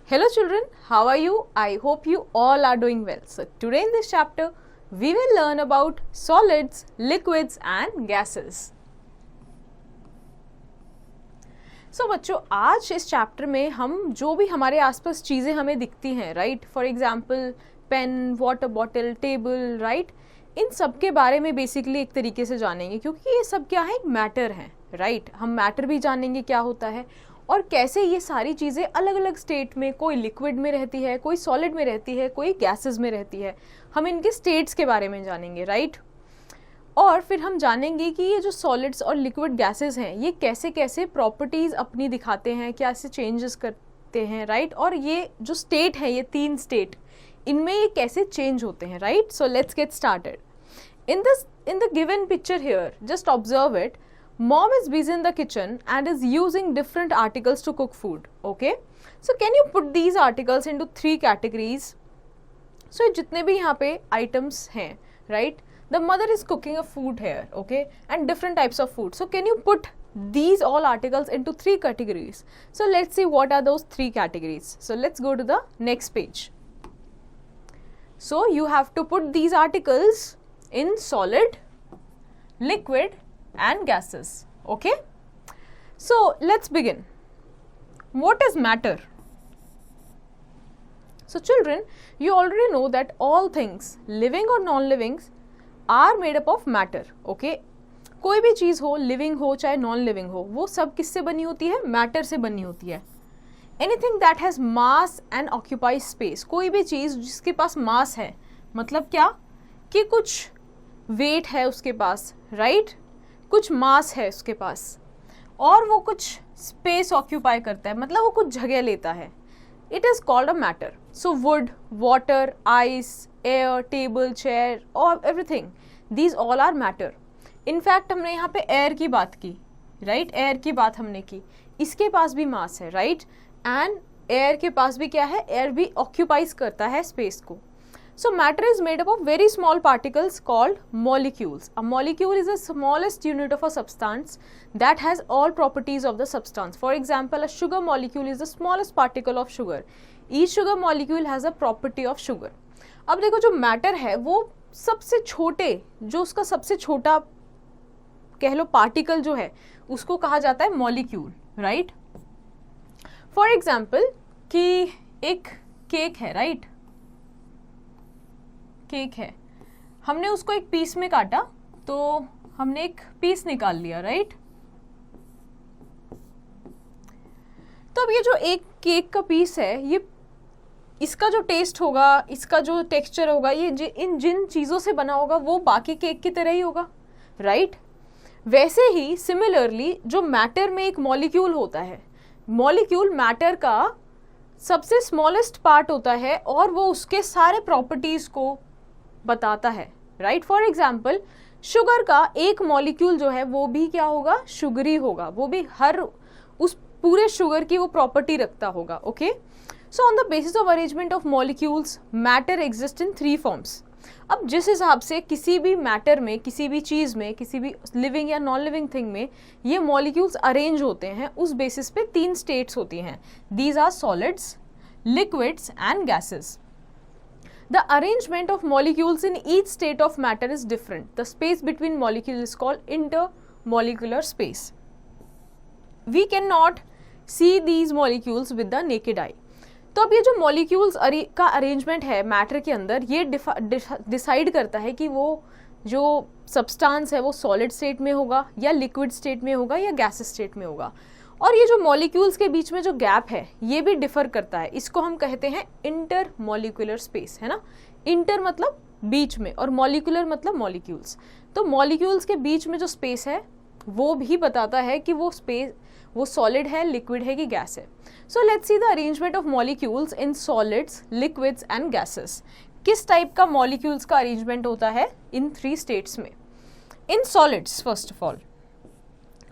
Hello children, how are you? I hope you all are doing well. So today in this chapter, we will learn about solids, liquids and gases. So बच्चों, आज इस chapter में हम जो भी हमारे आसपास चीज़ें हमें दिखती हैं, right, for example pen, water bottle, table, right, इन सब के बारे में बेसिकली एक तरीके से जानेंगे, क्योंकि ये सब क्या है, एक मैटर है, राइट. हम मैटर भी जानेंगे क्या होता है और कैसे ये सारी चीज़ें अलग अलग स्टेट में, कोई लिक्विड में रहती है, कोई सॉलिड में रहती है, कोई गैसेस में रहती है. हम इनके स्टेट्स के बारे में जानेंगे, राइट. और फिर हम जानेंगे कि ये जो सॉलिड्स और लिक्विड गैसेस हैं, ये कैसे कैसे प्रॉपर्टीज़ अपनी दिखाते हैं, क्या ऐसे चेंजेस करते हैं, राइट. और ये जो स्टेट है, ये 3 स्टेट, इनमें ये कैसे चेंज होते हैं, right. So let's get started. In the given picture here, just observe it. Mom is busy in the kitchen and is using different articles to cook food. Okay, so can you put these articles into 3 categories? So जितने भी यहाँ पे items हैं, right? The mother is cooking a food here, okay, and different types of food. So can you put these all articles into 3 categories? So let's see what are those 3 categories. So let's go to the next page. So you have to put these articles in solid, liquid and gases. Okay, so let's begin. What is matter? So children, you already know that all things, living or non-living, are made up of matter. Okay, कोई भी चीज़ हो, living हो चाहे non living हो, वो सब किससे बनी होती है, मैटर से बनी होती है. Anything that has mass and occupy space, कोई भी चीज़ जिसके पास मास है, मतलब क्या कि कुछ वेट है उसके पास, राइट, कुछ मास है उसके पास और वो कुछ स्पेस ऑक्यूपाई करता है, मतलब वो कुछ जगह लेता है. It is called a matter. So wood, water, ice, air, table, chair और everything, these all are matter. In fact हमने यहाँ पे एयर की बात की, राइट, एयर की बात हमने की, इसके पास भी मास है, राइट, एंड एयर के पास भी क्या है, एयर भी ऑक्यूपाइज करता है स्पेस को. So matter is made up of very small particles called molecules. A molecule is the smallest unit of a substance that has all properties of the substance. For example, a sugar molecule is the smallest particle of sugar. Each sugar molecule has a property of sugar. अब देखो, जो matter है वो सबसे छोटे, जो उसका सबसे छोटा कह लो पार्टिकल जो है, उसको कहा जाता है molecule, right? For example, कि एक केक है, right? केक है, हमने उसको एक पीस में काटा तो हमने एक पीस निकाल लिया, राइट. तो अब ये जो एक केक का पीस है, ये इसका जो टेस्ट होगा, इसका जो टेक्सचर होगा, ये जिन चीज़ों से बना होगा वो बाकी केक की तरह ही होगा, राइट. वैसे ही सिमिलरली जो मैटर में एक मॉलिक्यूल होता है, मॉलिक्यूल मैटर का सबसे स्मॉलेस्ट पार्ट होता है और वो उसके सारे प्रॉपर्टीज़ को बताता है, राइट. फॉर एग्जाम्पल, शुगर का एक मॉलिक्यूल जो है वो भी क्या होगा, शुगरी होगा, वो भी हर उस पूरे शुगर की वो प्रॉपर्टी रखता होगा. Okay, so on the basis of arrangement of molecules, matter exist in 3 forms. अब जिस हिसाब से किसी भी मैटर में, किसी भी चीज़ में, किसी भी लिविंग या नॉन लिविंग थिंग में ये मॉलिक्यूल्स अरेंज होते हैं, उस बेसिस पे 3 स्टेट्स होती हैं. These are solids, liquids and gases. The arrangement of molecules in each state of matter is different. The space between molecules is called intermolecular space. We cannot see these molecules with the naked eye. तो अब ये जो molecules का arrangement है matter के अंदर, ये decide करता है कि वो जो सब्सटेंस है वो सॉलिड स्टेट में होगा या लिक्विड स्टेट में होगा या गैस स्टेट में होगा. और ये जो मॉलिक्यूल्स के बीच में जो गैप है, ये भी डिफर करता है. इसको हम कहते हैं इंटर मॉलिक्यूलर स्पेस, है ना. इंटर मतलब बीच में और मॉलिक्यूलर मतलब मॉलिक्यूल्स. तो मॉलिक्यूल्स के बीच में जो स्पेस है वो भी बताता है कि वो स्पेस वो सॉलिड है, लिक्विड है कि गैस है. So let's see the arrangement of molecules in solids, liquids and gases. किस टाइप का मॉलिक्यूल्स का अरेंजमेंट होता है इन 3 स्टेट्स में. In solids, first of all,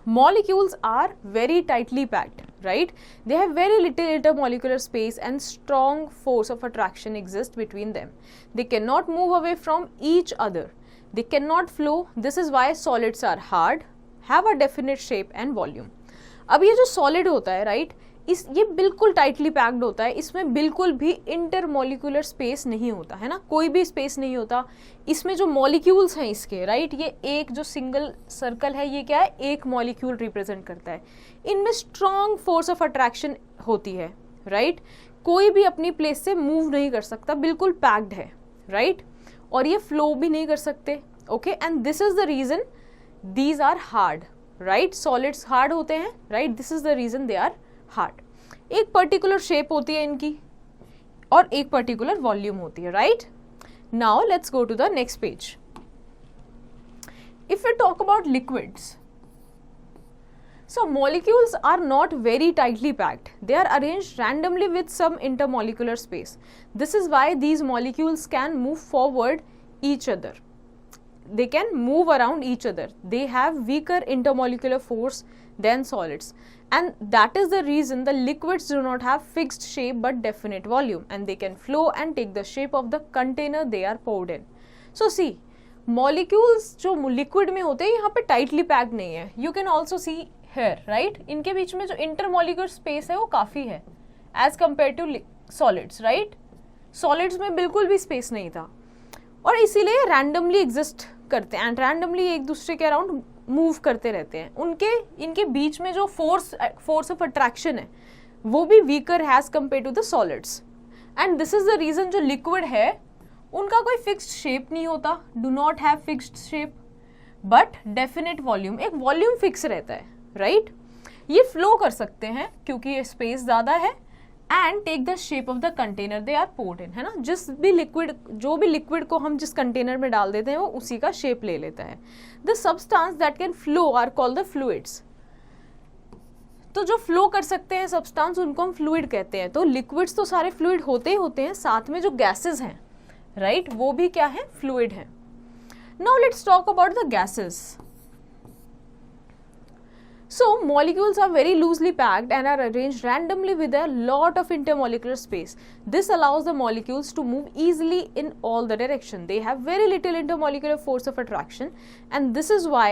molecules are very tightly packed, right. They have very little intermolecular space and strong force of attraction exists between them. They cannot move away from each other. They cannot flow. This is why solids are hard, have a definite shape and volume. अब ये जो solid होता है, right, ये बिल्कुल tightly packed होता है, इसमें बिल्कुल भी इंटरमॉलिक्यूलर स्पेस नहीं होता है ना, कोई भी स्पेस नहीं होता। इसमें जो मॉलिक्यूल्स हैं इसके, राइट, ये एक जो सिंगल सर्कल है ये क्या है, एक मॉलिक्यूल रिप्रेजेंट करता है। इनमें स्ट्रॉन्ग फोर्स ऑफ अट्रैक्शन होती है, राइट, कोई भी अपनी प्लेस से मूव नहीं कर सकता, बिल्कुल पैक्ड है, राइट, और ये फ्लो भी नहीं कर सकते। Okay, and this is the reason these are hard, right, solids hard होते हैं, right, this is the reason they are hard. एक पर्टिकुलर शेप होती है इनकी और एक पर्टिकुलर वॉल्यूम होती है, right. Now let's go to the next page. If we talk about liquids, so molecules are not very tightly packed, they are arranged randomly with some intermolecular space. This is why these molecules can move forward each other, they can move around each other, they have weaker intermolecular force than solids, and that is the reason the liquids do not have fixed shape but definite volume, and they can flow and take the shape of the container they are poured in. So see, molecules जो liquid में होते हैं यहाँ पे tightly packed नहीं है, you can also see here, right, इनके बीच में जो intermolecular space है वो काफ़ी है as compared to solids, right, solids में बिल्कुल भी space नहीं था और इसीलिए randomly exist करते हैं and randomly एक दूसरे के अराउंड मूव करते रहते हैं। इनके बीच में जो फोर्स ऑफ अट्रैक्शन है वो भी वीकर है as compare to the solids, and this is the reason जो लिक्विड है उनका कोई फिक्स्ड शेप नहीं होता, do not have fixed shape but definite volume, एक वॉल्यूम फिक्स रहता है, राइट, ये फ्लो कर सकते हैं क्योंकि ये स्पेस ज़्यादा है and take the shape of the container they are poured in, है ना, जो भी लिक्विड को हम जिस कंटेनर में डाल देते हैं वो उसी का शेप ले लेता है। The substance that can flow are called the fluids, तो जो फ्लो कर सकते हैं सब्सटेंस उनको हम फ्लूइड कहते हैं। तो लिक्विड्स तो सारे फ्लूइड होते ही होते हैं, साथ में जो गैसेज हैं, राइट, वो भी क्या है, फ्लूइड है। Now let's talk about the gases. So molecules are very loosely packed and are arranged randomly with a lot of intermolecular space. This allows the molecules to move easily in all the direction. They have very little intermolecular force of attraction, and this is why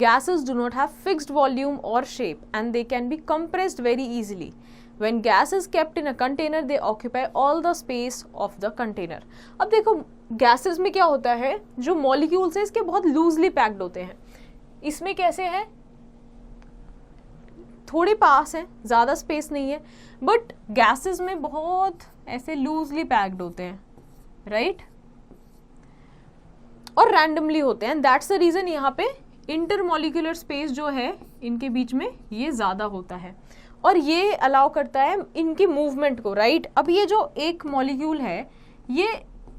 gases do not have fixed volume or shape, and they can be compressed very easily. When gas is kept in a container, they occupy all the space of the container. अब देखो gases में क्या होता है, जो molecules है इसके बहुत loosely packed होते हैं। इसमें कैसे है, थोड़े पास हैं, ज़्यादा स्पेस नहीं है, बट गैसेस में बहुत ऐसे लूजली पैक्ड होते हैं, राइट, और रैंडमली होते हैं। दैट्स द रीज़न यहाँ पे इंटरमॉलिक्यूलर स्पेस जो है इनके बीच में ये ज़्यादा होता है और ये अलाउ करता है इनकी मूवमेंट को, राइट। अब ये जो एक मॉलिक्यूल है ये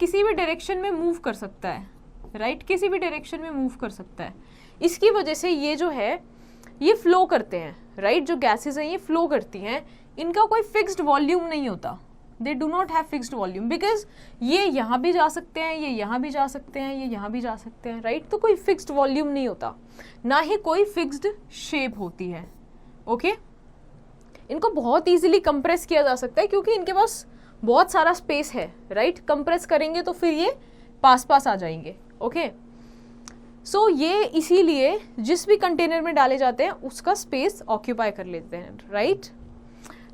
किसी भी डायरेक्शन में मूव कर सकता है, राइट, किसी भी डायरेक्शन में मूव कर सकता है। इसकी वजह से ये जो है ये फ्लो करते हैं, राइट, जो गैसेस हैं ये फ्लो करती हैं, इनका कोई फिक्स्ड वॉल्यूम नहीं होता, they do not have fixed volume, because ये यहाँ भी जा सकते हैं, ये यहाँ भी जा सकते हैं, ये यहाँ भी जा सकते हैं, राइट, तो कोई फिक्स्ड वॉल्यूम नहीं होता, ना ही कोई फिक्स्ड शेप होती है। ओके, इनको बहुत ईजिली कंप्रेस किया जा सकता है क्योंकि इनके पास बहुत सारा स्पेस है, राइट, कंप्रेस करेंगे तो फिर ये पास पास आ जाएंगे। ओके, सो ये इसीलिए जिस भी कंटेनर में डाले जाते हैं उसका स्पेस ऑक्यूपाई कर लेते हैं, right.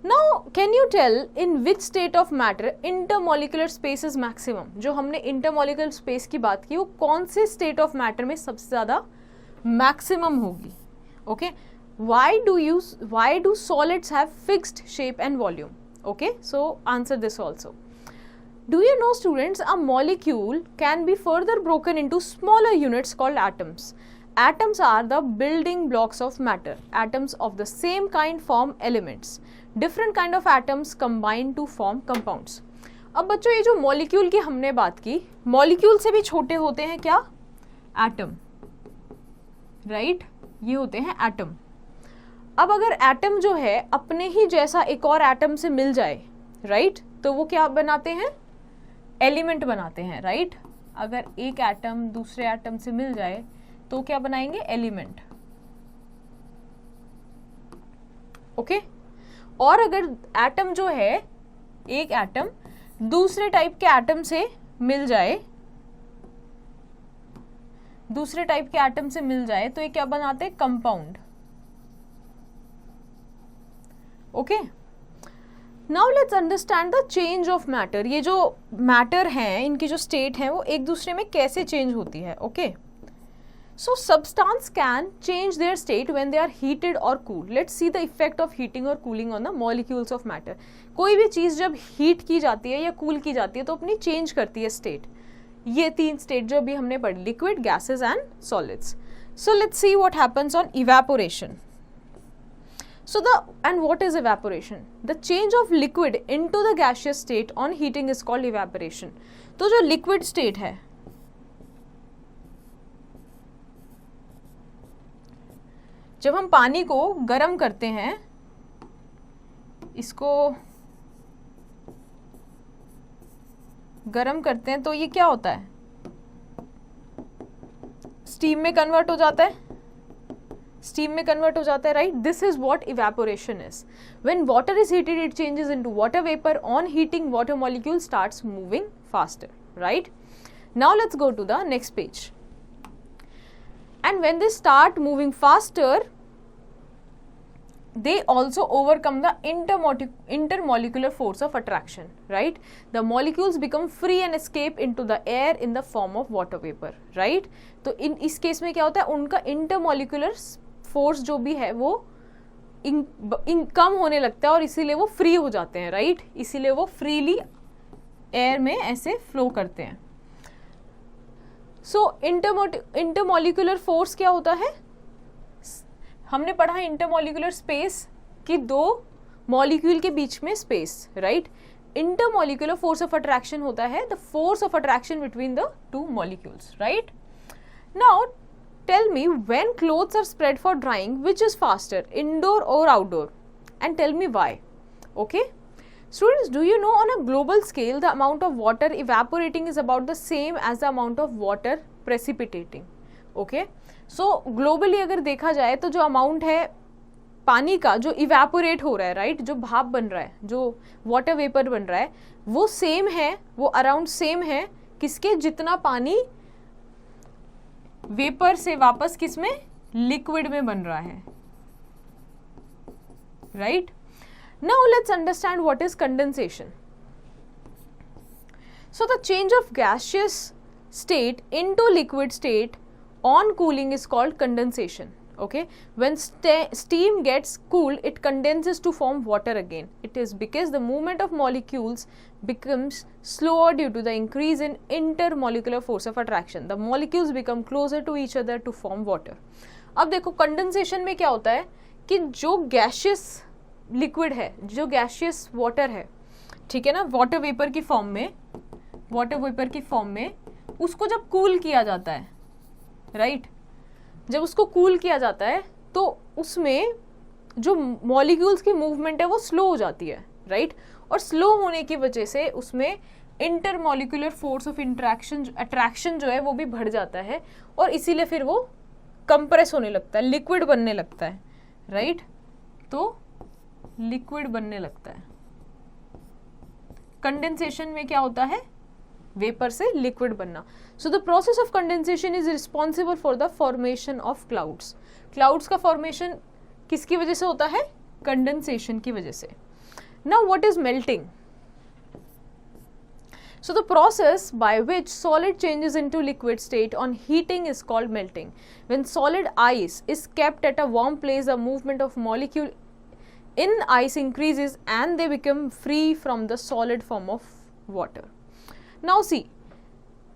Now can you tell in which state of matter intermolecular space is maximum, जो हमने इंटरमॉलिक्यूलर स्पेस की बात की वो कौन से स्टेट ऑफ मैटर में सबसे ज़्यादा मैक्सिमम होगी। Okay, why do solids have fixed shape and volume? Okay, so answer this also. Do you know, students, a molecule can be further broken into smaller units called atoms. Atoms are the building blocks of matter. Atoms of the same kind form elements. Different kind of atoms combine to form compounds. अब बच्चों ये जो molecule की हमने बात की, molecule से भी छोटे होते हैं क्या, एटम, राइट, ये होते हैं एटम। अब अगर एटम जो है अपने ही जैसा एक और एटम से मिल जाए, राइट, तो वो क्या बनाते हैं, एलिमेंट बनाते हैं, राइट। अगर एक एटम दूसरे एटम से मिल जाए तो क्या बनाएंगे, एलिमेंट। ओके, और अगर एटम जो है, एक एटम दूसरे टाइप के एटम से मिल जाए, दूसरे टाइप के एटम से मिल जाए तो ये क्या बनाते हैं, compound. Okay, now let's understand the change of matter. ये जो मैटर हैं, इनकी जो स्टेट है वो एक दूसरे में कैसे चेंज होती है। Okay, so substance can change their state when they are heated और cool. Let's see the effect of heating और cooling on the molecules of matter. कोई भी चीज़ जब हीट की जाती है या कूल की जाती है तो अपनी चेंज करती है स्टेट। ये तीन स्टेट जो अभी हमने पढ़ी, liquid, gases and solids. So let's see what happens on evaporation. So and what is evaporation? The change of liquid into the gaseous state on heating is called evaporation. तो जो liquid state है, जब हम पानी को गर्म करते हैं, इसको गर्म करते हैं तो ये क्या होता है, स्टीम में कन्वर्ट हो जाता है, स्टीम में कन्वर्ट हो जाता है, right. This is what evaporation is. When water is heated it changes into water vapour. On heating water molecule starts moving faster, right. Now let's go to the next page. And when they start moving faster, they also overcome the intermolecular force of attraction, right? The molecules become free and escape into the air in the form of water vapor, right? तो इस case में क्या होता है, उनका intermolecular force जो भी है वो कम होने लगता है और इसीलिए वो फ्री हो जाते हैं, राइट? इसीलिए वो फ्रीली एयर में ऐसे फ्लो करते हैं। सो इंटरमोलिकुलर फोर्स क्या होता है, हमने पढ़ा है इंटरमोलिकुलर स्पेस कि दो मॉलिक्यूल के बीच में space, right. Intermolecular force of attraction होता है the force of attraction between the two molecules, right. Now tell me, when clothes are spread for drying which is faster, indoor और outdoor, and tell me why. Okay students, do you know on a global scale the amount of water evaporating is about the same as the amount of water precipitating? okay, so globally अगर देखा जाए तो जो amount है पानी का जो evaporate हो रहा है, राइट, जो भाप बन रहा है, जो वाटर वेपर बन रहा है, वो सेम है, वो अराउंड सेम है किसके, जितना पानी वेपर से वापस किसमें, लिक्विड में बन रहा है, right. Now let's understand what is condensation. So the change of gaseous state into liquid state on cooling is called condensation. Okay, when steam gets cooled, it condenses to form water again. It is because the movement of molecules becomes slower due to the increase in intermolecular force of attraction. The molecules become closer to each other to form water. अब देखो condensation में क्या होता है कि जो gaseous liquid है, जो गैसियस वाटर है, ठीक है ना, वाटर वेपर की फॉर्म में, उसको जब कूल किया जाता है, राइट, जब उसको कूल किया जाता है तो उसमें जो मॉलिक्यूल्स की मूवमेंट है वो स्लो हो जाती है, राइट। और स्लो होने की वजह से उसमें इंटरमॉलिक्यूलर फोर्स ऑफ अट्रैक्शन जो है वो भी बढ़ जाता है और इसीलिए फिर वो कंप्रेस होने लगता है, लिक्विड बनने लगता है, राइट। तो लिक्विड बनने लगता है। कंडेंसेशन में क्या होता है, वेपर से लिक्विड बनना। So the process of condensation is responsible for the formation of clouds. Clouds का फॉर्मेशन किसकी वजह से होता है, कंडेंसेशन की वजह से। Now what is melting. So the process by which solid changes into liquid state on heating is called melting. When solid ice is kept at a warm place, the movement of molecule in ice increases and they become free from the solid form of water. Now see,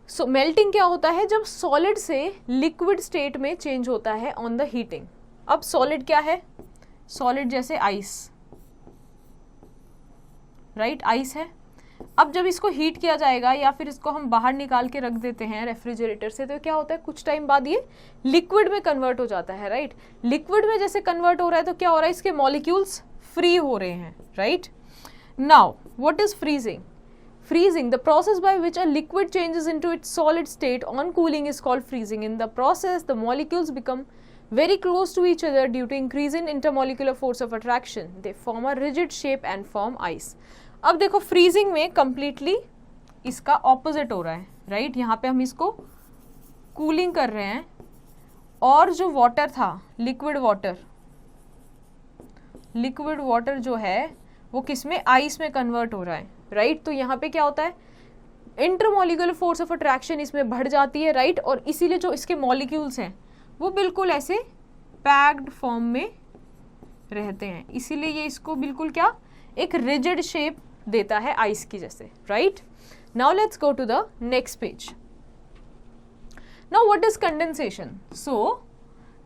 so melting क्या होता है, जब solid से liquid state में change होता है on the heating. अब solid क्या है, solid जैसे ice, right, ice है। अब जब इसको हीट किया जाएगा या फिर इसको हम बाहर निकाल के रख देते हैं रेफ्रिजरेटर से, तो क्या होता है, कुछ टाइम बाद ये लिक्विड में कन्वर्ट हो जाता है, राइट। लिक्विड में जैसे कन्वर्ट हो रहा है तो क्या हो रहा है, इसके मॉलिक्यूल्स फ्री हो रहे हैं, right. Now what is freezing. Freezing, the process by which a liquid changes into its solid state on cooling is called freezing. In the process the molecules become very close to each other due to increase in intermolecular force of attraction. They form a rigid shape and form ice. अब देखो freezing में completely इसका opposite हो रहा है, right. यहाँ पे हम इसको कूलिंग कर रहे हैं और जो वाटर था, लिक्विड वाटर जो है वो किस में, आइस में कन्वर्ट हो रहा है, राइट। तो यहाँ पे क्या होता है, इंटरमॉलिक्यूलर फोर्स ऑफ अट्रैक्शन इसमें बढ़ जाती है, राइट। और इसीलिए जो इसके मॉलिक्यूल्स हैं वो बिल्कुल ऐसे पैक्ड फॉर्म में रहते हैं, इसीलिए ये इसको बिल्कुल क्या, एक रिजिड शेप देता है आइस की जैसे, right. Now let's go to the next page. Now what is condensation? So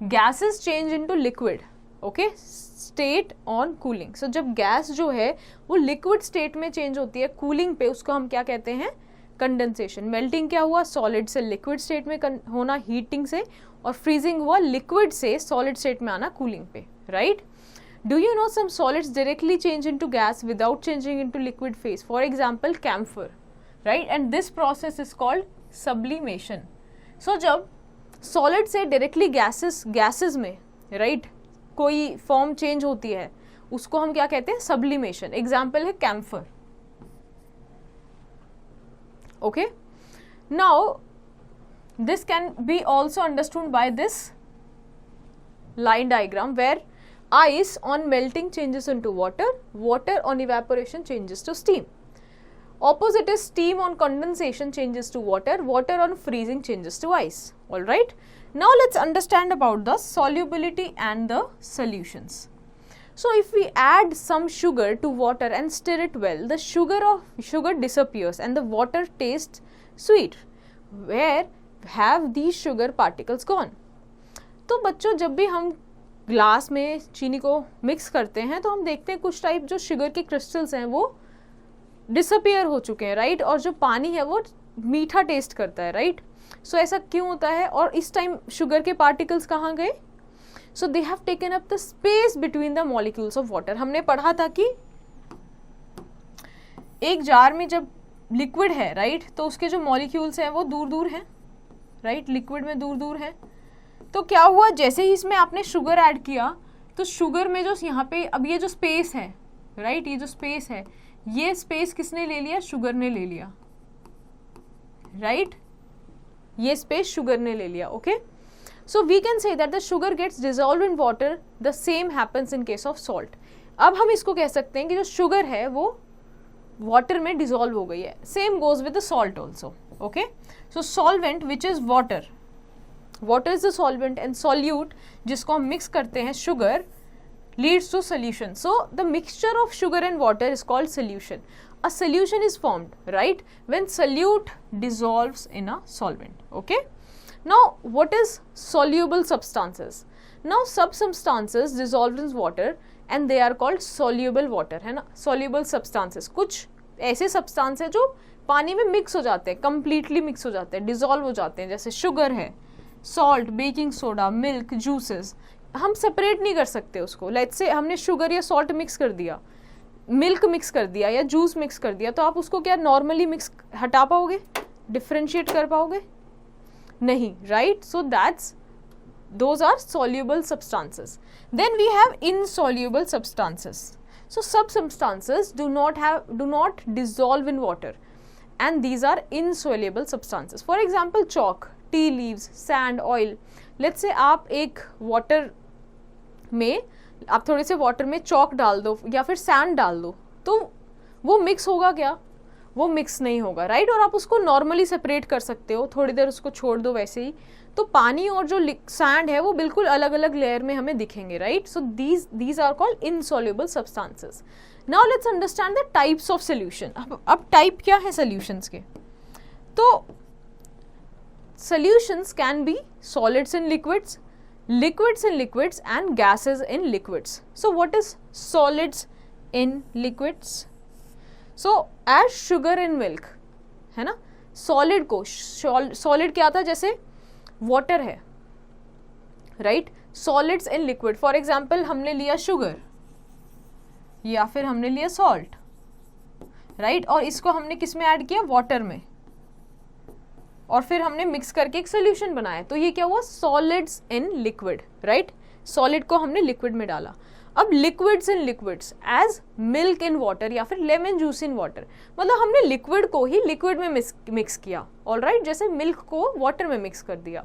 gases change into liquid, okay, state on cooling. So जब गैस जो है वो लिक्विड स्टेट में चेंज होती है कूलिंग पे, उसको हम क्या कहते हैं, कंडेंसेशन। मेल्टिंग क्या हुआ, सॉलिड से लिक्विड स्टेट में होना हीटिंग से, और फ्रीजिंग हुआ लिक्विड से सॉलिड स्टेट में आना कूलिंग पे, right. Do you know some solids directly change into gas without changing into liquid phase, for example camphor, right. And this process is called sublimation. So जब solid से directly gases में, right, कोई form change होती है, उसको हम क्या कहते हैं, सब्लिमेशन। एग्जाम्पल है camphor, okay. Now this can be also understood by this line diagram where ice on melting changes into water, water on evaporation changes to steam. Opposite is steam on condensation changes to water, water on freezing changes to ice. All right. Now let's understand about the solubility and the solutions. So if we add some sugar to water and stir it well, the sugar disappears and the water tastes sweet. Where have these sugar particles gone? तो बच्चों जब भी हम glass में चीनी को mix करते हैं तो हम देखते हैं कुछ टाइप जो शुगर के क्रिस्टल्स हैं वो डिसअपियर हो चुके हैं, राइट। और जो पानी है वो मीठा टेस्ट करता है, राइट। सो ऐसा क्यों होता है, और इस टाइम शुगर के पार्टिकल्स कहाँ गए? So they have taken up the space between the molecules of water. हमने पढ़ा था कि एक जार में जब लिक्विड है, राइट, तो उसके जो मॉलिक्यूल्स हैं वो दूर दूर हैं, राइट, लिक्विड में दूर दूर हैं। तो क्या हुआ, जैसे ही इसमें आपने शुगर ऐड किया तो शुगर में जो यहाँ पे अब ये जो स्पेस है, राइट, ये जो स्पेस है, ये स्पेस किसने ले लिया, शुगर ने ले लिया, राइट, ये स्पेस शुगर ने ले लिया, okay. So we can say that the sugar gets dissolved in water, the same happens in case of salt. अब हम इसको कह सकते हैं कि जो शुगर है वो वाटर में डिसॉल्व हो गई है, same goes with the salt also, okay. So solvent which is water, water is the solvent, and solute जिसको हम मिक्स करते हैं sugar leads to solution. So the mixture of sugar and water is called solution. A solution is formed, right, when solute dissolves in a solvent, okay. Now what is soluble substances? Now some substances dissolved in water and they are called soluble water, है ना, soluble substances। कुछ ऐसे substance है जो पानी में mix हो जाते हैं, completely मिक्स हो जाते हैं, dissolve हो जाते हैं, जैसे शुगर है, salt, baking soda, milk, juices, हम सेपरेट नहीं कर सकते उसको। लेट्स से हमने शुगर या सॉल्ट मिक्स कर दिया, मिल्क मिक्स कर दिया या जूस मिक्स कर दिया, तो आप उसको क्या नॉर्मली मिक्स हटा पाओगे, डिफ्रेंशिएट कर पाओगे? नहीं, right. So that's those are soluble substances. Then we have insoluble substances. So सब substances do not dissolve in water and these are insoluble substances. For example, chalk, tea leaves, sand, oil. Let's say आप एक water में, आप थोड़े से water में chalk डाल दो या फिर सैंड डाल दो, तो वो मिक्स होगा क्या? वो मिक्स नहीं होगा, राइट। और आप उसको नॉर्मली सेपरेट कर सकते हो, थोड़ी देर उसको छोड़ दो वैसे ही, तो पानी और जो सैंड है वो बिल्कुल अलग अलग लेयर में हमें दिखेंगे, right. So these are called insoluble substances. Now let's understand the types of solution. अब टाइप क्या है सोल्यूशंस के? तो solutions can be solids in liquids, liquids in liquids and gases in liquids. So what is solids in liquids? So as sugar in milk, है ना, solid को solid क्या था, जैसे water है, right? Solids in liquid, for example हमने लिया sugar या फिर हमने लिया salt, right? और इसको हमने किस में ऐड किया, water में, और फिर हमने मिक्स करके एक सोल्यूशन बनाया, तो ये क्या हुआ, solids in liquid, right. Solid को हमने लिक्विड में डाला। अब liquids in liquids as milk in water या फिर लेमन जूस इन वाटर, मतलब हमने लिक्विड को ही लिक्विड में मिक्स किया, ऑलराइट, जैसे मिल्क को वाटर में मिक्स कर दिया।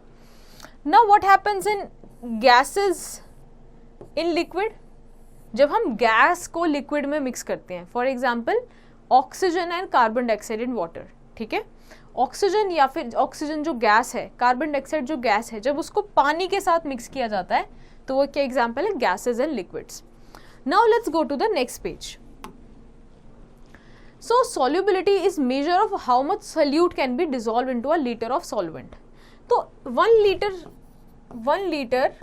Now what happens in gases in liquid? जब हम गैस को लिक्विड में मिक्स करते हैं, for example oxygen and carbon dioxide in water, ठीक है, ऑक्सीजन या फिर ऑक्सीजन जो गैस है, कार्बन डाइऑक्साइड जो गैस है, जब उसको पानी के साथ मिक्स किया जाता है तो वो क्या एग्जाम्पल है, gases and liquids. Now let's go to the next page. So solubility is measure of how much solute can be dissolved into a liter of solvent. तो 1 लीटर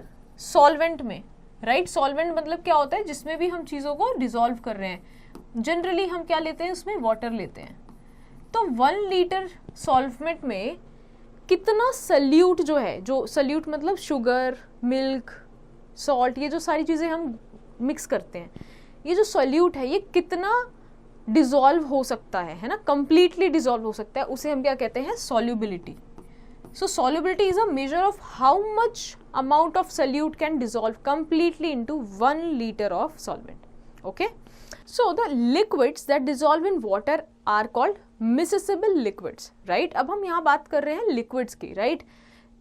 सॉल्वेंट में, राइट, सॉल्वेंट मतलब क्या होता है, जिसमें भी हम चीज़ों को डिसॉल्व कर रहे हैं. जनरली हम क्या लेते हैं, उसमें वाटर लेते हैं. तो 1 लीटर सॉल्वेंट में कितना सल्यूट जो है, जो सल्यूट मतलब शुगर, मिल्क, सॉल्ट, ये जो सारी चीज़ें हम मिक्स करते हैं, ये जो सॉल्यूट है ये कितना डिसॉल्व हो सकता है ना, कंप्लीटली डिसॉल्व हो सकता है, उसे हम क्या कहते हैं, solubility. So solubility is a measure of how much amount of solute can dissolve completely into 1 litre of solvent. Okay, so the liquids that dissolve in water are called miscible liquids, right. अब हम यहाँ बात कर रहे हैं liquids की, right.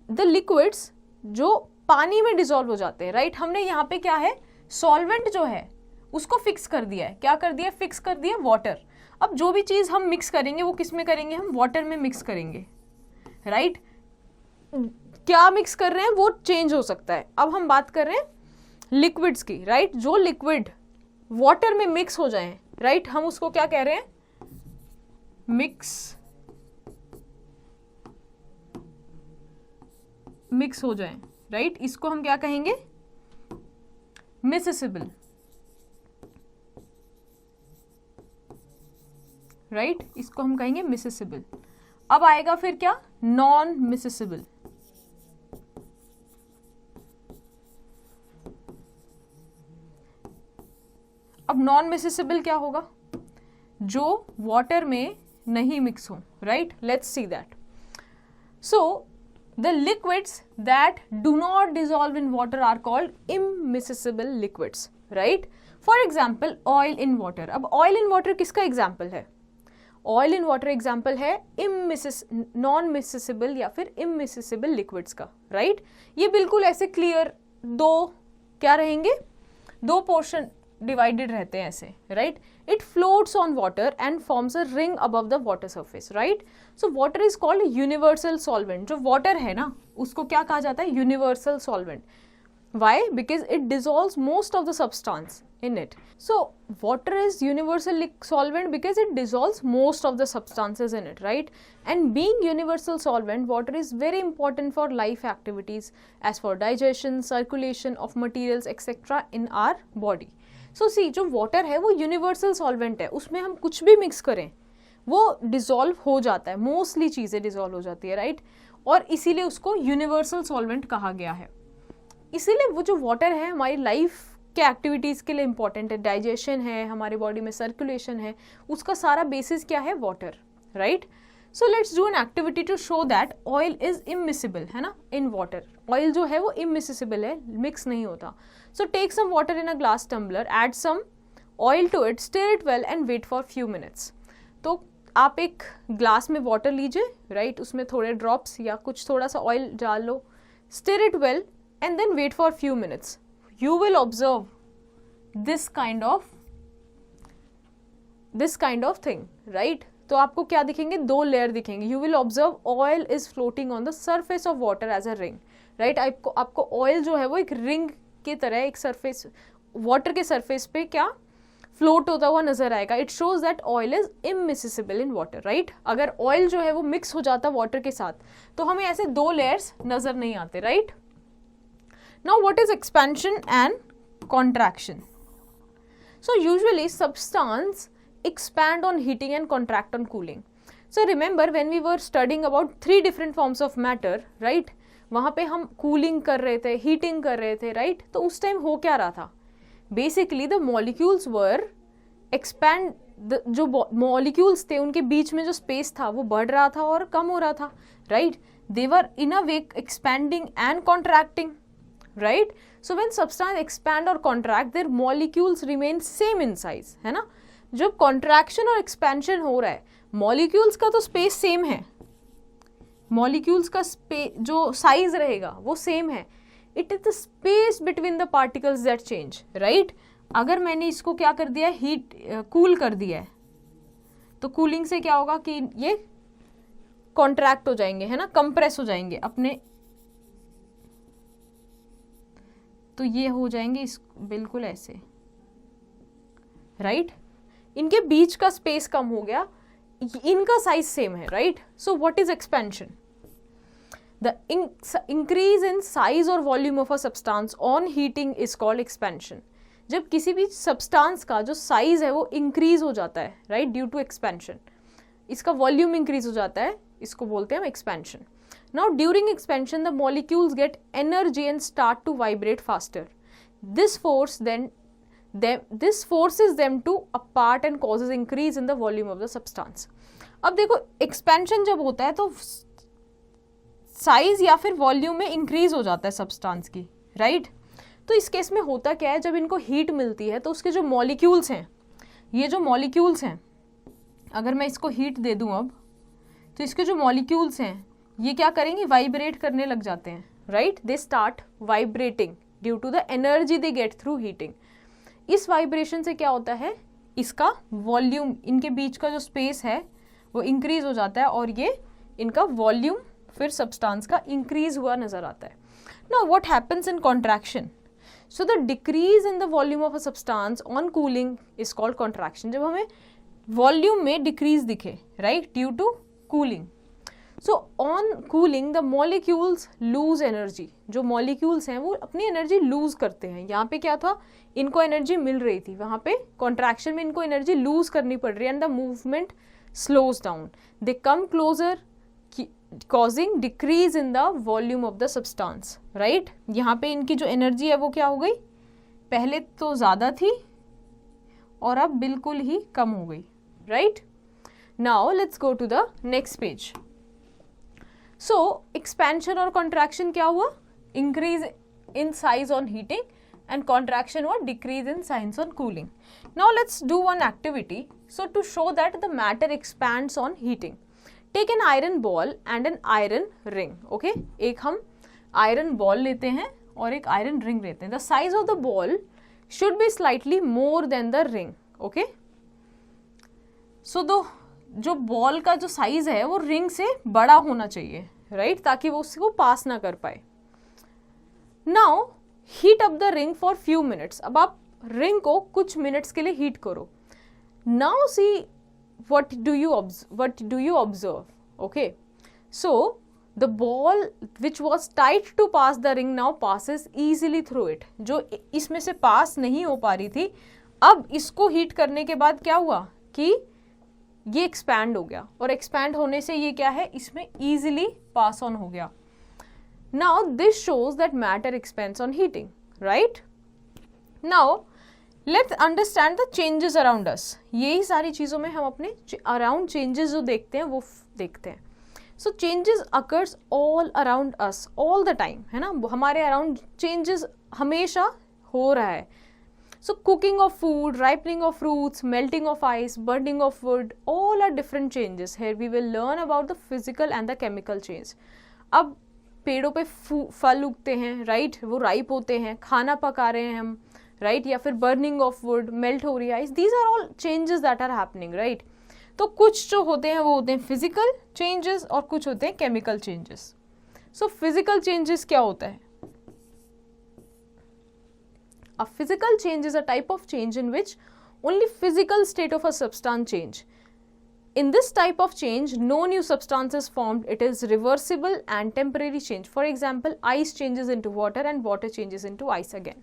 The liquids जो पानी में डिसॉल्व हो जाते हैं, राइट. हमने यहाँ पे क्या है, सॉल्वेंट जो है उसको फिक्स कर दिया है, क्या कर दिया, फिक्स कर दिया वाटर. अब जो भी चीज़ हम मिक्स करेंगे वो किस में करेंगे, हम वाटर में मिक्स करेंगे, राइट. क्या मिक्स कर रहे हैं वो चेंज हो सकता है. अब हम बात कर रहे हैं लिक्विड्स की, राइट. जो लिक्विड वाटर में मिक्स हो जाए, राइट, हम उसको क्या कह रहे हैं, मिक्स हो जाए, राइट. इसको हम क्या कहेंगे, मिसेसिबल, राइट. इसको हम कहेंगे मिसेसिबल. अब आएगा फिर क्या, नॉन मिसेसिबल. अब नॉन मिसेसिबल क्या होगा, जो वाटर में नहीं मिक्स हो, right. Let's see that. So the liquids that do not dissolve in water are called immiscible liquids, right. For example oil in water. अब ऑयल इन वाटर किसका एग्जाम्पल है, ऑयल इन वाटर एग्जाम्पल है non miscible या फिर इममिसेसिबल liquids का, right. ये बिल्कुल ऐसे क्लियर दो क्या रहेंगे, दो पोर्शन डिवाइडेड रहते हैं ऐसे, right. It floats on water and forms a ring above the water surface, right. So water is called universal solvent. जो वाटर है ना उसको क्या कहा जाता है, universal solvent. Why? Because it dissolves most of the substance in it. So water is universal solvent because it dissolves most of the substances in it, right? And being universal solvent, water is very important for life activities as for digestion, circulation of materials, etc. in our body. So see, जो water है वो universal solvent है, उसमें हम कुछ भी mix करें वो dissolve हो जाता है, mostly चीज़ें dissolve हो जाती है, right? और इसीलिए उसको universal solvent कहा गया है. इसीलिए वो जो वाटर है हमारी लाइफ के एक्टिविटीज़ के लिए इंपॉर्टेंट है, डाइजेशन है, हमारे बॉडी में सर्कुलेशन है, उसका सारा बेसिस क्या है, water, right. So let's do an activity to show that oil is immiscible, है ना, इन वाटर. ऑयल जो है वो इममिसिबल है, मिक्स नहीं होता. So take some water in a glass tumbler, add some oil to it, stir it well and wait for few minutes. तो आप एक ग्लास में वाटर लीजिए, राइट, उसमें थोड़े ड्रॉप्स या कुछ थोड़ा सा ऑयल डाल लो, stir it well and then wait for few minutes. You will observe this kind of thing, right? तो आपको क्या दिखेंगे, दो लेयर दिखेंगे. You will observe oil is floating on the surface of water as a ring, right? आपको oil जो है वो एक रिंग की तरह एक सरफेस, वाटर के सरफेस पे क्या फ्लोट होता हुआ नजर आएगा. It shows that oil is immiscible in water, right. अगर ऑयल जो है वो मिक्स हो जाता वाटर के साथ तो हमें ऐसे दो लेयर्स नजर नहीं आते, right. Now what is expansion and contraction? So usually substance expand on heating and contract on cooling. So remember when we were studying about 3 different forms of matter, right? वहाँ पे हम cooling कर रहे थे, heating कर रहे थे, right? तो उस टाइम हो क्या रहा था? Basically the molecules were expand, जो molecules थे उनके बीच में जो space था वो बढ़ रहा था और कम हो रहा था, right? They were in a way expanding and contracting. Right? So when substance expand or contract, their molecules remain same in size, है ना. जब contraction और expansion हो रहा है, molecules का तो space same है, molecules का जो size रहेगा वो same है. It is the space between the particles that change, right? अगर मैंने इसको क्या कर दिया है, हीट कूल कर दिया है, तो कूलिंग से क्या होगा कि ये कॉन्ट्रैक्ट हो जाएंगे, है ना, कंप्रेस हो जाएंगे अपने, तो ये हो जाएंगे इस बिल्कुल ऐसे, राइट। इनके बीच का स्पेस कम हो गया, इनका साइज सेम है, right. So what is expansion? The increase in size और volume of a substance on heating is called expansion. जब किसी भी सब्सटेंस का जो साइज है वो इंक्रीज हो जाता है, राइट, ड्यू टू एक्सपेंशन, इसका वॉल्यूम इंक्रीज हो जाता है, इसको बोलते हैं हम expansion. Now during expansion the molecules get energy and start to vibrate faster. This forces them to apart and causes increase in the volume of the substance. अब देखो expansion जब होता है तो साइज या फिर वॉल्यूम में इंक्रीज हो जाता है सब्सटेंस की, राइट। तो इस केस में होता क्या है, जब इनको हीट मिलती है तो उसके जो मॉलिक्यूल्स हैं, ये जो मॉलिक्यूल्स हैं, अगर मैं इसको हीट दे दूं अब, तो इसके जो मॉलिक्यूल्स हैं ये क्या करेंगे, वाइब्रेट करने लग जाते हैं, right. They start vibrating due to the energy they get through heating. इस वाइब्रेशन से क्या होता है, इसका वॉल्यूम, इनके बीच का जो स्पेस है वो इंक्रीज हो जाता है और ये इनका वॉल्यूम फिर सब्सटेंस का इंक्रीज हुआ नजर आता है। Now what happens in contraction? So the decrease in the volume of a substance on cooling is called contraction. जब हमें वॉल्यूम में डिक्रीज दिखे, right, due to cooling. So on cooling the molecules lose energy. जो molecules हैं वो अपनी energy lose करते हैं। यहाँ पे क्या था, इनको एनर्जी मिल रही थी, वहाँ पे कॉन्ट्रैक्शन में इनको एनर्जी लूज करनी पड़ रही है and the movement slows down. They come closer causing decrease in the volume of the substance, right। यहाँ पे इनकी जो एनर्जी है वो क्या हो गई, पहले तो ज़्यादा थी और अब बिल्कुल ही कम हो गई, right। Now let's go to the next page. So expansion और contraction क्या हुआ, increase in size on heating and contraction हुआ decrease in size on cooling. Now let's do one activity. So to show that the matter expands on heating, take an iron ball and an iron ring. Okay, एक हम iron ball लेते हैं और एक iron ring लेते हैं. The size of the ball should be slightly more than the ring. Okay, so जो ball का जो साइज है वो रिंग से बड़ा होना चाहिए, राइट, ताकि वो उसको पास ना कर पाए. Now heat up the ring for few minutes. अब आप रिंग को कुछ मिनट्स के लिए हीट करो. Now see what do you observe? Okay, so the ball which was tight to pass the ring now passes easily through it. जो इसमें से पास नहीं हो पा रही थी, अब इसको हीट करने के बाद क्या हुआ कि ये एक्सपैंड हो गया, और एक्सपैंड होने से ये क्या है, इसमें easily पास ऑन हो गया. Now this shows that matter expands on heating, right? Now let's understand the changes around us. यही सारी चीज़ों में हम अपने अराउंड चेंजेस जो देखते हैं वो देखते हैं. So changes occurs all around us all the time, है ना, हमारे अराउंड चेंजेस हमेशा हो रहा है. So cooking of food, ripening of fruits, melting of ice, burning of wood, all are different changes. Here we will learn about the physical and the chemical change. अब पेड़ों पे फल उगते हैं, राइट, वो राइप होते हैं, खाना पका रहे हैं हम, राइट, या फिर बर्निंग ऑफ वुड, मेल्ट हो रही है ice. These are all changes that are happening, right. तो कुछ जो होते हैं वो होते हैं फिजिकल चेंजेस और कुछ होते हैं chemical changes. So physical changes क्या होता है? A physical change is a type of change in which only physical state of a substance change. In this type of change, no new substance is formed. It is reversible and temporary change. For example, ice changes into water and water changes into ice again.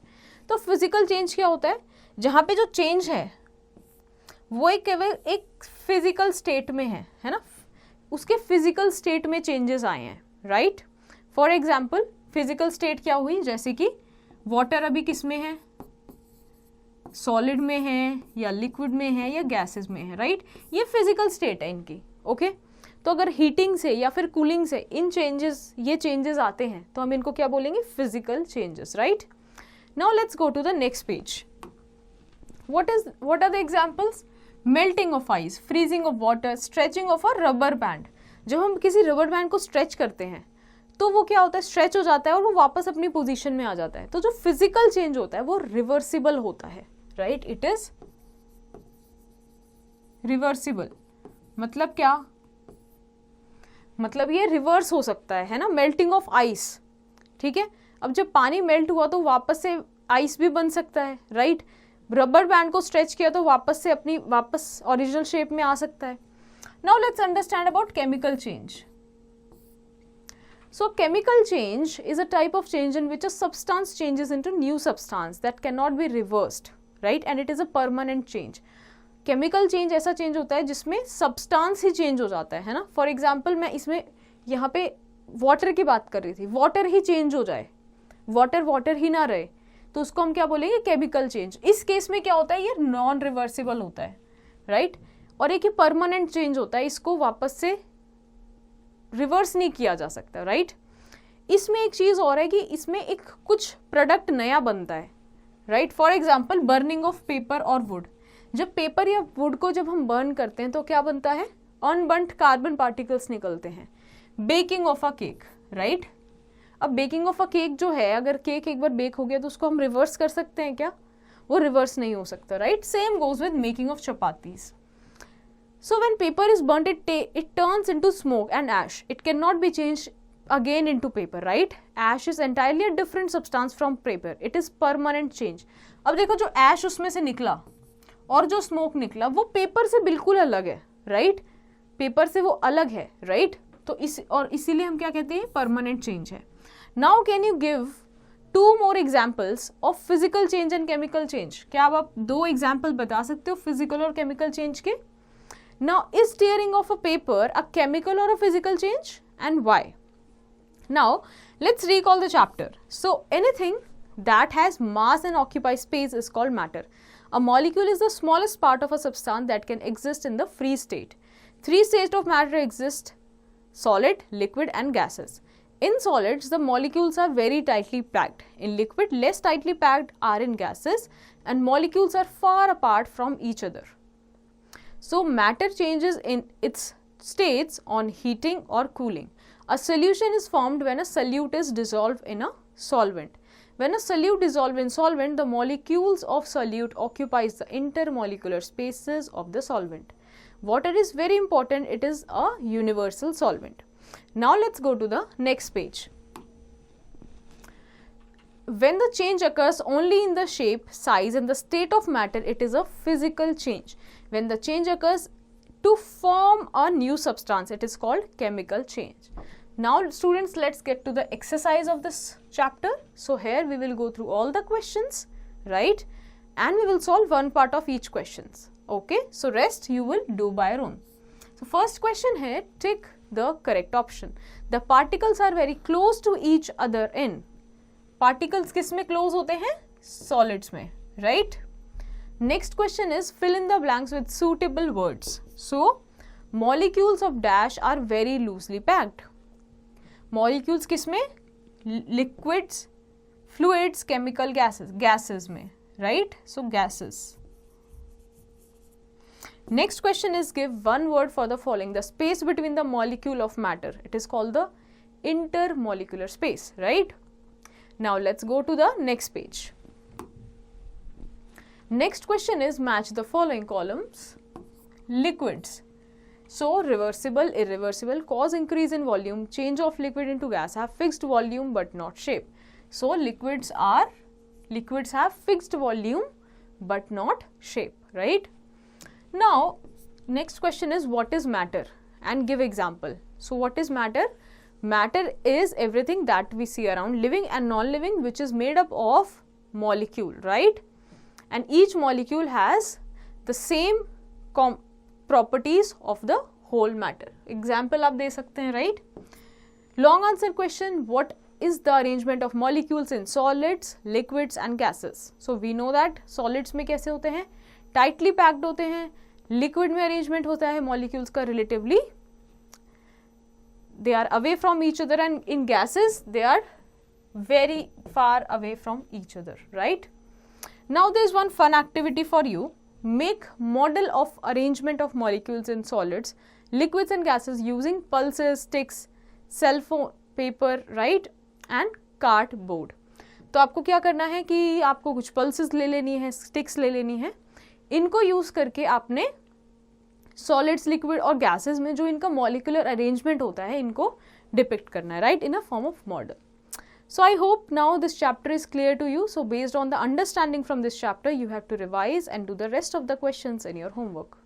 तो physical change क्या होता है? जहाँ पे जो change है वो एक फिजिकल स्टेट में है ना, उसके फिजिकल स्टेट में चेंजेस आए हैं, right. For example physical state क्या हुई, जैसे कि वाटर अभी किस में है, सॉलिड में है या लिक्विड में है या गैसेस में है, राइट. ये फिजिकल स्टेट है इनकी. ओके, तो अगर हीटिंग से या फिर कूलिंग से ये चेंजेस आते हैं तो हम इनको क्या बोलेंगे, physical changes, right. Now let's go to the next page. What are the examples? Melting of ice, freezing of water, stretching of a rubber band. जब हम किसी रबर बैंड को स्ट्रेच करते हैं तो वो क्या होता है, स्ट्रेच हो जाता है और वो वापस अपनी पोजीशन में आ जाता है. तो जो फिजिकल चेंज होता है वो रिवर्सिबल होता है, राइट, इट इज रिवर्सिबल। मतलब क्या, मतलब ये रिवर्स हो सकता है ना, मेल्टिंग ऑफ आइस, ठीक है। अब जब पानी मेल्ट हुआ तो वापस से आइस भी बन सकता है, राइट। रबर बैंड को स्ट्रेच किया तो वापस ओरिजिनल शेप में आ सकता है। Now let's understand about chemical change. So chemical change is a type of change in which a substance changes into new substance that cannot be reversed, right, and it is a permanent change. Chemical change ऐसा change होता है जिसमें substance ही change हो जाता है ना। For example मैं इसमें यहाँ पे water की बात कर रही थी, water ही change हो जाए, water ही ना रहे, तो उसको हम क्या बोलेंगे, chemical change। इस केस में क्या होता है, ये non reversible होता है, right, और एक ही permanent change होता है, इसको वापस से रिवर्स नहीं किया जा सकता, राइट। इसमें एक चीज और है कि इसमें एक कुछ प्रोडक्ट नया बनता है, right. For example burning of paper और वुड। जब पेपर या वुड को जब हम बर्न करते हैं तो क्या बनता है, अनबर्न्ड कार्बन पार्टिकल्स निकलते हैं। Baking of a cake, right. अब बेकिंग ऑफ अ केक जो है, अगर केक एक बार बेक हो गया तो उसको हम रिवर्स कर सकते हैं क्या, वो रिवर्स नहीं हो सकता, right. Same goes with making of chapatis. So when paper is burnt, it turns into smoke and ash. It cannot be changed again into paper, right? Ash is entirely a different substance from paper. It is permanent change. अब देखो जो ash उसमें से निकला और जो smoke निकला वो पेपर से बिल्कुल अलग है, right? पेपर से वो अलग है, right? तो इसीलिए हम क्या कहते हैं, permanent change है। Now can you give 2 more examples of physical change and chemical change? क्या आप 2 example बता सकते हो physical और chemical change के? Now, is tearing of a paper a chemical or a physical change, and why? Now, let's recall the chapter. So, anything that has mass and occupies space is called matter. A molecule is the smallest part of a substance that can exist in the free state. 3 states of matter exist: solid, liquid, and gases. In solids, the molecules are very tightly packed. In liquid, less tightly packed are in gases, and molecules are far apart from each other. So matter changes in its states on heating or cooling. A solution is formed when a solute is dissolved in a solvent. When a solute dissolves in solvent, the molecules of solute occupies the intermolecular spaces of the solvent. Water is very important. It is a universal solvent. Now let's go to the next page. When the change occurs only in the shape, size, and the state of matter, it is a physical change. When the change occurs to form a new substance, it is called chemical change. Now students, let's get to the exercise of this chapter. So here we will go through all the questions, right, and we will solve one part of each questions. Okay, so rest you will do by your own. So first question here, tick the correct option. The particles are very close to each other in. Particles किस में close होते हैं, solids में, right. Next question is fill in the blanks with suitable words. So molecules of dash are very loosely packed. Molecules किस में, liquids, fluids, chemical gases, gases में, right. So gases. Next question is give one word for the following. The space between the molecule of matter, it is called the intermolecular space, right. Now let's go to the next page. Next question is match the following columns. Liquids. So reversible, irreversible, cause increase in volume, change of liquid into gas, have fixed volume but not shape. So liquids have fixed volume but not shape, right. Now next question is what is matter, and give example. So what is matter? Matter is everything that we see around, living and non-living, which is made up of molecule, right, and each molecule has the same properties of the whole matter. Example आप दे सकते हैं, right. Long answer question, what is the arrangement of molecules in solids, liquids and gases? So we know that solids में कैसे होते हैं, tightly packed होते हैं, liquid में arrangement होता है molecules का relatively, they are away from each other, and in gases they are very far away from each other, right. Now there is one fun activity for you. Make model of arrangement of molecules in solids, liquids and gases using pulses, sticks, cell phone, paper, right, and cardboard. तो आपको क्या करना है कि आपको कुछ pulses ले लेनी है, स्टिक्स ले लेनी है, इनको यूज़ करके आपने सॉलिड्स, लिक्विड और गैसेस में जो इनका मॉलिक्यूलर अरेंजमेंट होता है इनको डिपिक्ट करना है, right, in a form of model. So I hope now this chapter is clear to you. So based on the understanding from this chapter, you have to revise and do the rest of the questions in your homework.